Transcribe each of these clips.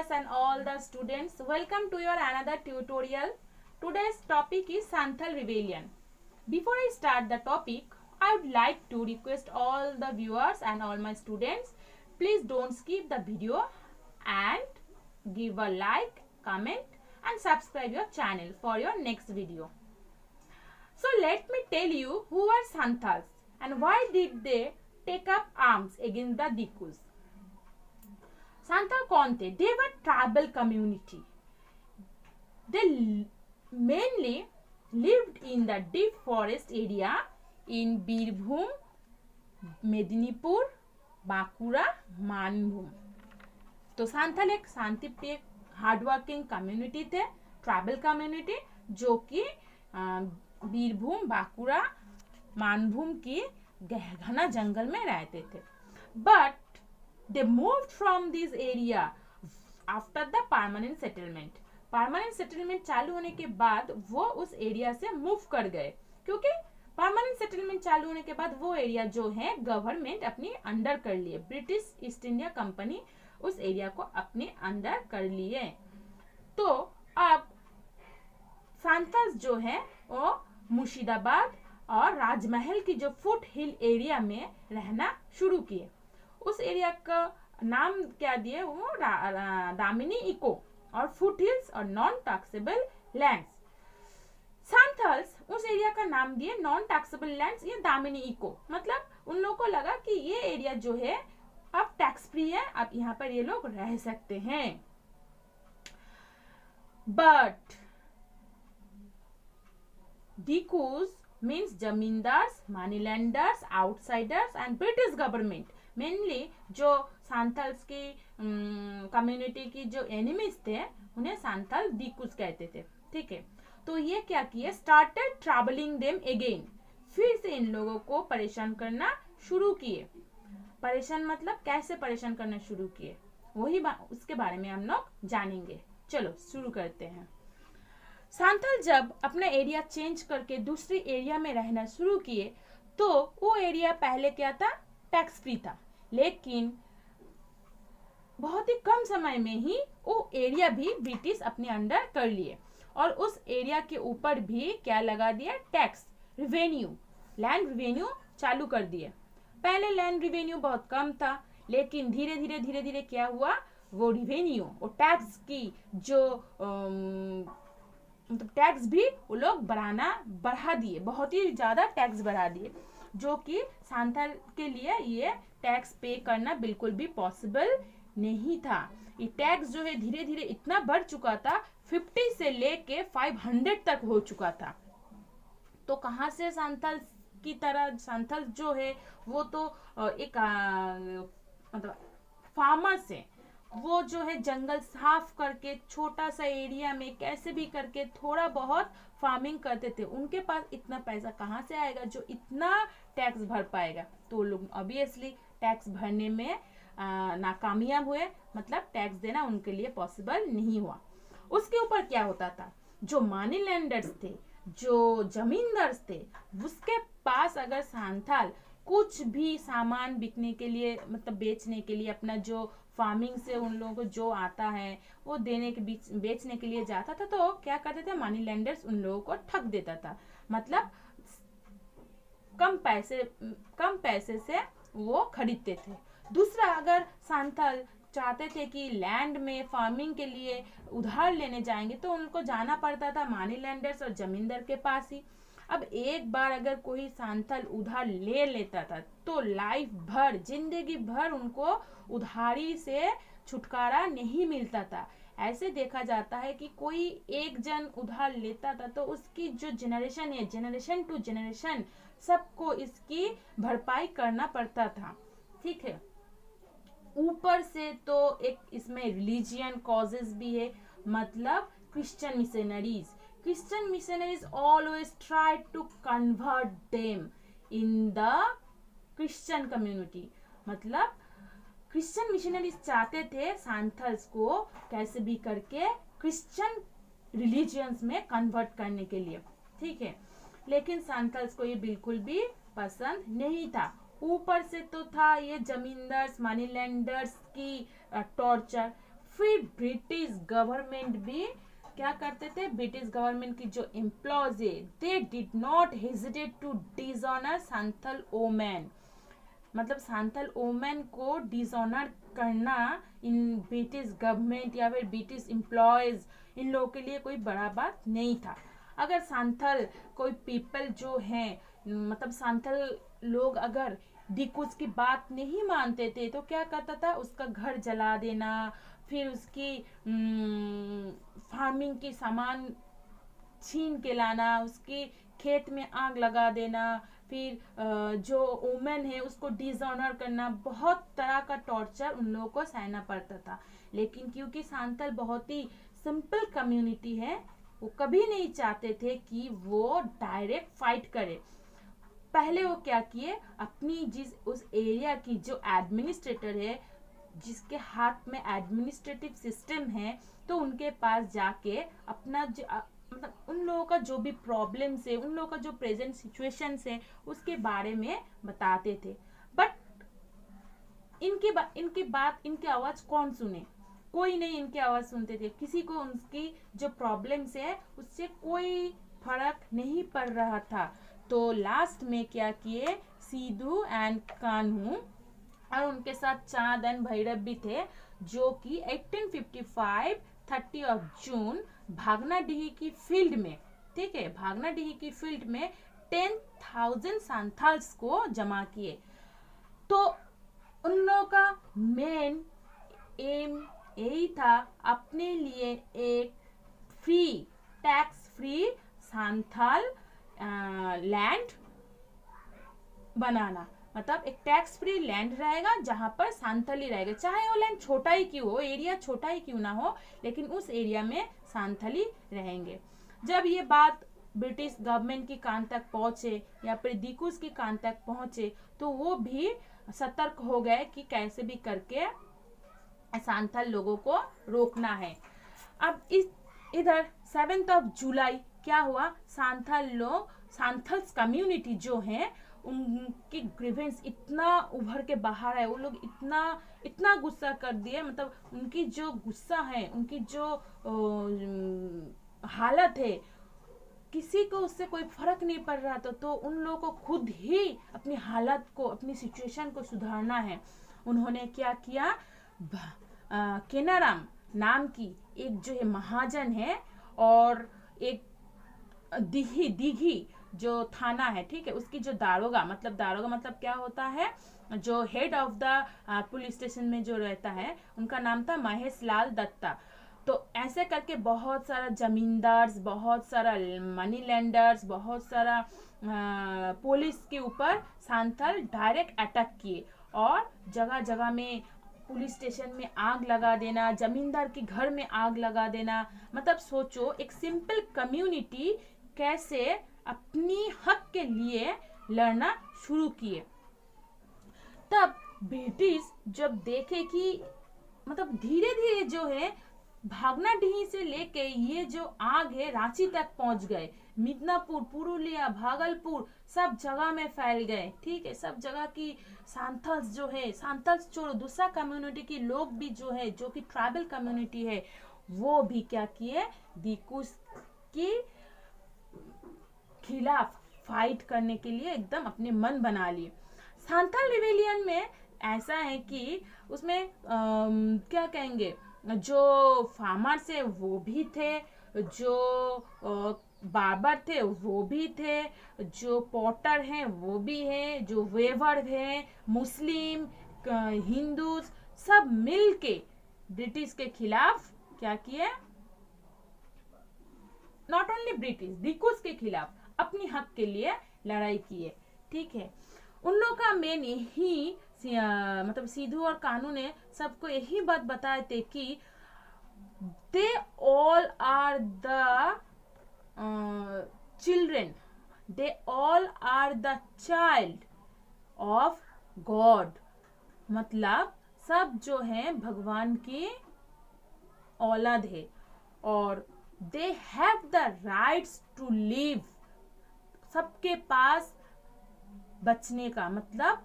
teachers and all the students, welcome to your another tutorial. Today's topic is Santhal Rebellion. Before I start the topic, I would like to request all the viewers and all my students, please don't skip the video and give a like, comment and subscribe your channel for your next video. So let me tell you who are Santhals and why did they take up arms against the Dikus. Santhal कौन थे? They were tribal community. They mainly lived in the deep forest area in Birbhum, Medinipur, Bankura, Manbhum. तो सांथल एक शांति प्रिय hardworking community थे, tribal community, जो कि बीरभूम, बांकुड़ा, मानभूम की घना जंगल में रहते थे. But they moved from this area after the permanent settlement. Permanent settlement चालू होने के बाद वो उस एरिया से मूव कर गए, क्योंकि परमानेंट सेटलमेंट चालू होने के बाद वो एरिया जो है गवर्नमेंट अपनी अंडर कर लिए. ब्रिटिश ईस्ट इंडिया कंपनी उस एरिया को अपने अंडर कर लिए. तो अब सांथल्स जो है वो मुर्शिदाबाद और राजमहल की जो फुट हिल एरिया में रहना शुरू किए. उस एरिया का नाम क्या दिए? वो दामिनी इको और फुट हिल्स और नॉन टैक्सेबल लैंड्स. सांथल्स उस एरिया का नाम दिए नॉन टैक्सेबल लैंड्स, ये दामिनी इको. मतलब उन लोगों को लगा कि ये एरिया जो है अब टैक्स फ्री है, अब यहाँ पर ये लोग रह सकते हैं. But dikus means zamindars, money lenders, outsiders and British government. Mainly जो सांथल्स की कम्युनिटी की जो एनिमीज थे उन्हें सांथल डिकूज कहते थे. ठीक है, तो ये क्या किए? Started travelling them again. फिर से इन लोगों को परेशान करना शुरू किए. परेशान मतलब कैसे परेशान करना शुरू किए, वही उसके बारे में हम लोग जानेंगे. चलो शुरू करते हैं. सांथल जब अपना एरिया चेंज करके दूसरी एरिया में रहना शुरू किए तो वो एरिया पहले क्या था? टैक्स फ्री था. लेकिन बहुत ही कम समय में ही वो एरिया भी ब्रिटिश अपने अंडर कर लिए और उस एरिया के ऊपर भी क्या लगा दिया? टैक्स रिवेन्यू, लैंड रिवेन्यू चालू कर दिए. पहले लैंड रिवेन्यू बहुत कम था, लेकिन धीरे धीरे क्या हुआ? वो रिवेन्यू, वो टैक्स की जो मतलब टैक्स भी वो लोग बढ़ा दिए, बहुत ही ज्यादा टैक्स बढ़ा दिए, जो कि सांथल के लिए ये टैक्स पे करना बिल्कुल भी पॉसिबल नहीं था. ये टैक्स जो है धीरे धीरे इतना बढ़ चुका था, 50 से लेके 500 तक हो चुका था. तो कहाँ से सांथल की तरह सांथल जो है वो तो एक मतलब फार्मर से वो जो है जंगल साफ करके छोटा सा एरिया में कैसे भी करके थोड़ा बहुत फार्मिंग करते थे. उनके पास इतना पैसा कहाँ से आएगा जो इतना टैक्स भर पाएगा? तो लोग ऑब्वियसली टैक्स भरने में नाकामयाब हुए, मतलब टैक्स देना उनके लिए पॉसिबल नहीं हुआ. उसके ऊपर क्या होता था? जो मनी लैंडर्स थे, जो जमींदार्स थे, उसके पास अगर सांथल कुछ भी सामान बिकने के लिए मतलब बेचने के लिए, अपना जो फार्मिंग से उन लोगों को जो आता है वो देने के बीच बेचने के लिए जाता था, तो क्या करते थे? मनी लेंडर्स उन लोगों को ठग देता था. मतलब कम पैसे से वो खरीदते थे. दूसरा, अगर सांथल चाहते थे कि लैंड में फार्मिंग के लिए उधार लेने जाएंगे तो उनको जाना पड़ता था मनी लेंडर्स और जमींदार के पास ही. अब एक बार अगर कोई सांथल उधार ले लेता था तो लाइफ भर, जिंदगी भर उनको उधारी से छुटकारा नहीं मिलता था. ऐसे देखा जाता है कि कोई एक जन उधार लेता था तो उसकी जो जनरेशन है, जनरेशन टू जनरेशन सबको इसकी भरपाई करना पड़ता था. ठीक है, ऊपर से तो एक इसमें रिलीजियन कॉजेस भी है. मतलब Christian missionaries always tried to convert them in the Christian community. मतलब क्रिश्चियन मिशनरीज चाहते थे सांथल्स को कैसे भी करके क्रिश्चियन रिलीजियंस में कन्वर्ट करने के लिए. ठीक है, लेकिन सांथल्स को ये बिल्कुल भी पसंद नहीं था. ऊपर से तो था ये जमींदार्स, मनी लैंडर्स की टॉर्चर. फिर ब्रिटिश गवर्नमेंट भी क्या करते थे, ब्रिटिश गवर्नमेंट की जो एम्प्लॉयज है, they did not hesitate to dishonour Santhal women, मतलब सांथल वोमेन को डिसऑनर करना इन ब्रिटिश गवर्नमेंट या फिर ब्रिटिश एम्प्लॉयज, इन लोगों के लिए कोई बड़ा बात नहीं था। अगर सांथल कोई पीपल जो हैं, मतलब सांथल लोग अगर डिकूज की बात नहीं मानते थे तो क्या करता था, उसका घर जला देना, फिर उसकी फार्मिंग की सामान छीन के लाना, उसके खेत में आग लगा देना, फिर जो वुमेन है उसको डिसऑनर करना, बहुत तरह का टॉर्चर उन लोगों को सहना पड़ता था। लेकिन क्योंकि सांथल बहुत ही सिंपल कम्युनिटी है, वो कभी नहीं चाहते थे कि वो डायरेक्ट फाइट करे। पहले वो क्या किए, अपनी जिस उस एरिया की जो एडमिनिस्ट्रेटर है, जिसके हाथ में एडमिनिस्ट्रेटिव सिस्टम है, तो उनके पास जाके अपना मतलब उन लोगों का जो भी प्रॉब्लम्स है, उन लोगों का जो प्रेजेंट सिचुएशंस है, उसके बारे में बताते थे। बट इनकी बात, इनकी आवाज कौन सुने, कोई नहीं इनकी आवाज सुनते थे। किसी को उनकी जो प्रॉब्लम्स है उससे कोई फर्क नहीं पड़ रहा था। तो लास्ट में क्या किए, सिद्धू एंड कान्हू और उनके साथ चांद एंड भैरव भी थे, जो कि 1855 30 जून भागनाडीही की फील्ड में, ठीक है, भागनाडीही की फील्ड में 10,000 सांथाल्स को जमा किए। तो उन लोगों का मेन एम यही था, अपने लिए एक free, tax free Santhal land बनाना। मतलब एक टैक्स फ्री लैंड रहेगा जहां पर सांथली रहेगा, चाहे वो लैंड छोटा ही क्यों हो, एरिया छोटा ही क्यों ना हो, लेकिन उस एरिया में सांथली रहेंगे। जब ये बात ब्रिटिश गवर्नमेंट की कान तक पहुंचे या फिर दिकुस की कान तक पहुंचे, तो वो भी सतर्क हो गए कि कैसे भी करके सांथल लोगों को रोकना है। अब इधर 7 जुलाई क्या हुआ, सांथल लोग, सांथल्स कम्युनिटी जो है, उनकी ग्रीवेंस इतना उभर के बाहर है, वो लोग इतना गुस्सा कर दिए, मतलब उनकी जो गुस्सा है, उनकी जो हालत है, किसी को उससे कोई फर्क नहीं पड़ रहा था। तो उन लोगों को खुद ही अपनी हालत को, अपनी सिचुएशन को सुधारना है। उन्होंने क्या किया, केनाराम नाम की एक जो है महाजन है, और एक दिघी जो थाना है, ठीक है, उसकी जो दारोगा मतलब क्या होता है, जो head of the police station में जो रहता है, उनका नाम था महेश लाल दत्ता। तो ऐसे करके बहुत सारा जमींदार्स, बहुत सारा मनी लेंडर्स, बहुत सारा पुलिस के ऊपर सांथल डायरेक्ट अटैक किए, और जगह जगह में पुलिस स्टेशन में आग लगा देना, जमींदार के घर में आग लगा देना। मतलब सोचो, एक सिंपल कम्युनिटी कैसे अपनी हक के लिए लड़ना शुरू किए। तब ब्रिटिश जब देखे कि मतलब धीरे धीरे जो है भागनाडीही से लेके ये जो आग है रांची तक पहुंच गए, मिदनापुर, पुरुलिया, भागलपुर, सब जगह में फैल गए, ठीक है। सब जगह की सांथल्स जो है, सांथल्स छोड़ो, दूसरा कम्युनिटी के लोग भी जो है, जो कि ट्राइबल कम्युनिटी है, वो भी क्या किए, दिकुस की खिलाफ फाइट करने के लिए एकदम अपने मन बना लिए। सांथल रिवेलियन में ऐसा है कि उसमें क्या कहेंगे, जो फार्मर्स है वो भी थे, जो बार्बर थे वो भी थे, जो पॉटर हैं वो भी हैं, जो वेवर हैं, मुस्लिम, हिंदू, सब मिलके ब्रिटिश के खिलाफ क्या किए, नॉट ओनली ब्रिटिश, दिकुस के खिलाफ अपनी हक के लिए लड़ाई किए, ठीक है। उन लोग का मेन यही मतलब सिद्धू और कान्हू ने सबको यही बात बताए थे कि they all are the children, they all are the child of God, मतलब सब जो है भगवान की औलाद है, और they have the rights to live, सबके पास बचने का मतलब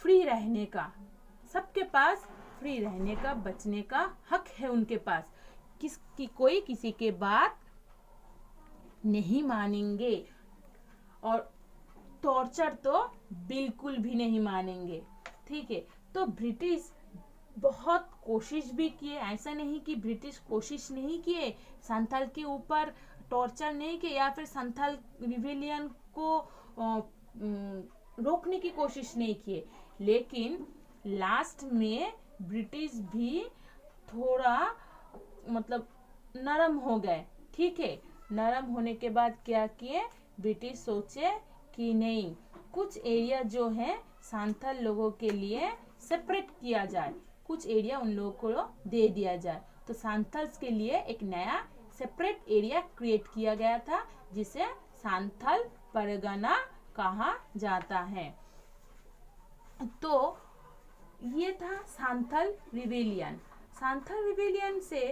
फ्री रहने का, सबके पास फ्री रहने का, बचने का हक है उनके पास। कोई किसी के बात नहीं मानेंगे और टॉर्चर तो बिल्कुल भी नहीं मानेंगे। ठीक है, तो ब्रिटिश बहुत कोशिश भी किए, ऐसा नहीं कि ब्रिटिश कोशिश नहीं किए, संथाल के ऊपर टॉर्चर नहीं किए या फिर संथाल रिवेलियन को रोकने की कोशिश नहीं किए, लेकिन लास्ट में ब्रिटिश भी थोड़ा मतलब नरम हो गए। ठीक है, नरम होने के बाद क्या किए, ब्रिटिश सोचे कि नहीं, कुछ एरिया जो है संथाल लोगों के लिए सेपरेट किया जाए, कुछ एरिया उन लोगों को दे दिया जाए। तो संथाल्स के लिए एक नया सेपरेट एरिया क्रिएट किया गया था जिसे संथाल परगना कहा जाता है। तो ये था संथाल रिवेलियन। संथाल रिवेलियन से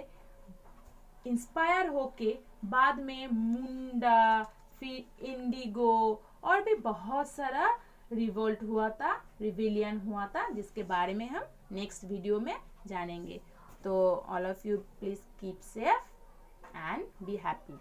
इंस्पायर होके बाद में मुंडा, फिर इंडिगो और भी बहुत सारा रिवोल्ट हुआ था, रिवेलियन हुआ था, जिसके बारे में हम नेक्स्ट वीडियो में जानेंगे। तो all of you please keep safe and be happy.